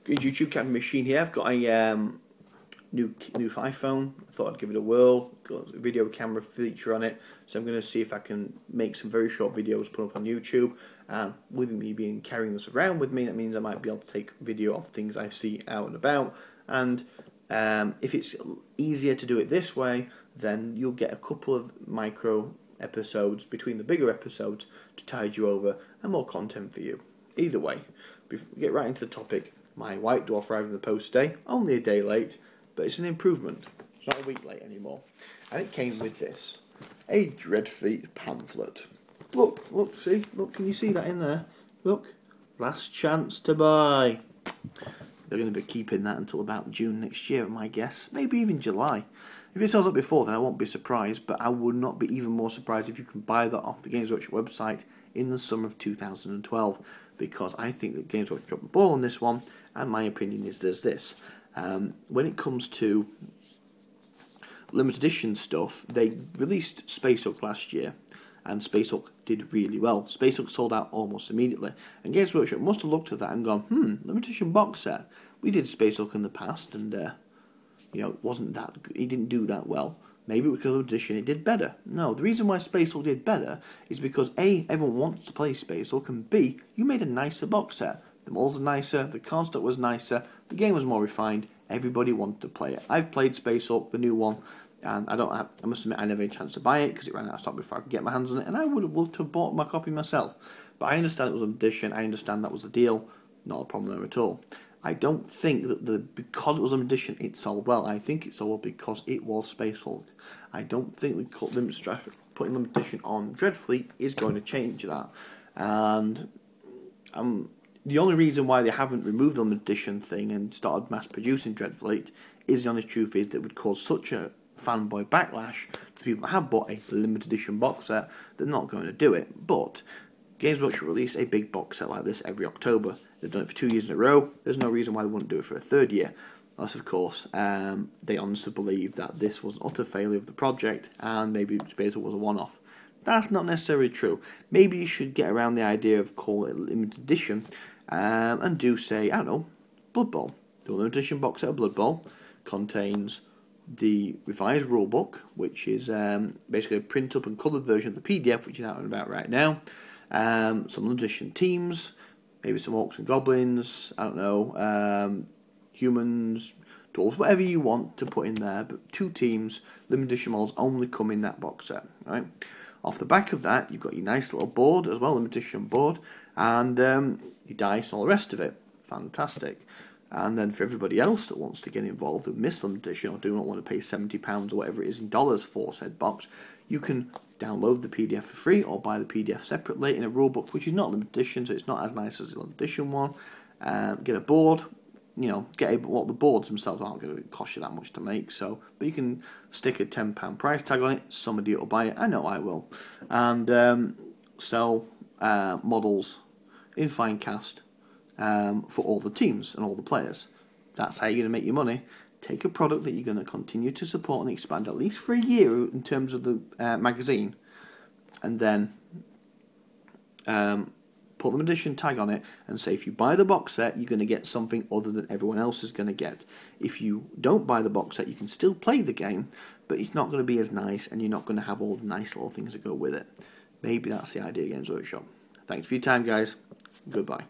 Good YouTube camera machine here. I've got a new iPhone. I thought I'd give it a whirl. Got a video camera feature on it, so I'm going to see if I can make some very short videos, put up on YouTube. And with me carrying this around with me, that means I might be able to take video of things I see out and about. And if it's easier to do it this way, then you'll get a couple of micro episodes between the bigger episodes to tide you over and more content for you. Either way, before we get right into the topic, my white dwarf arrived in the post today, only a day late, but it's an improvement. It's not a week late anymore. And it came with this, a Dreadfleet pamphlet. Look, can you see that in there? Look, last chance to buy. They're going to be keeping that until about June next year, my guess. Maybe even July. If it sells up before, then I won't be surprised, but I would not be even more surprised if you can buy that off the Games Workshop website in the summer of 2012, because I think that Games Workshop dropped the ball on this one, and my opinion is there's this. When it comes to limited edition stuff, they released Space Hulk last year, and Space Hulk did really well. Space Hulk sold out almost immediately, and Games Workshop must have looked at that and gone, limited edition box set. We did Space Hulk in the past, and it wasn't that good. He didn't do that well. Maybe because of limited edition it did better. No, the reason why Space Hulk did better is because A, everyone wants to play Space Hulk, and B, you made a nicer box set. The models are nicer, the card stock was nicer, the game was more refined, everybody wanted to play it. I've played Space Hulk, the new one, and I must admit I never had a chance to buy it because it ran out of stock before I could get my hands on it, and I would have loved to have bought my copy myself. But I understand it was limited edition, I understand that was the deal, not a problem there at all. I don't think that because it was limited edition it sold well. I think it sold well because it was Space Hulk. I don't think putting limited edition on Dreadfleet is going to change that. And the only reason why they haven't removed the limited edition thing and started mass producing Dreadfleet is, the honest truth is, that it would cause such a fanboy backlash to people that have bought a limited edition box set. They're not going to do it. But Games Workshop release a big box set like this every October. They've done it for 2 years in a row. There's no reason why they wouldn't do it for a third year. Unless, of course, they honestly believe that this was an utter failure of the project and maybe Space Hulk was a one-off. That's not necessarily true. Maybe you should get around the idea of calling it limited edition and do, say, I don't know, Blood Bowl. The limited edition box set of Blood Bowl contains the revised rulebook, which is basically a print-up and coloured version of the PDF, which is out and about right now. Some limited edition teams, maybe some orcs and goblins, I don't know, humans, dwarves, whatever you want to put in there, but 2 teams, limited edition models only come in that box set, right? Off the back of that, you've got your nice little board as well, limited edition board, and your dice and all the rest of it. Fantastic. And then for everybody else that wants to get involved with miss limited edition or do not want to pay £70 or whatever it is in dollars for said box, you can download the PDF for free or buy the PDF separately in a rulebook, which is not limited edition, so it's not as nice as the limited edition one. Get a board, the boards themselves aren't going to cost you that much to make, but you can stick a £10 price tag on it. Somebody will buy it, I know I will, and sell models in fine cast for all the teams and all the players. That's how you're going to make your money. Take a product that you're going to continue to support and expand at least for a year in terms of the magazine, and then put the edition tag on it and say if you buy the box set you're going to get something other than everyone else is going to get. If you don't buy the box set you can still play the game, but it's not going to be as nice and you're not going to have all the nice little things that go with it. Maybe that's the idea, Games Workshop. Thanks for your time, guys. Goodbye.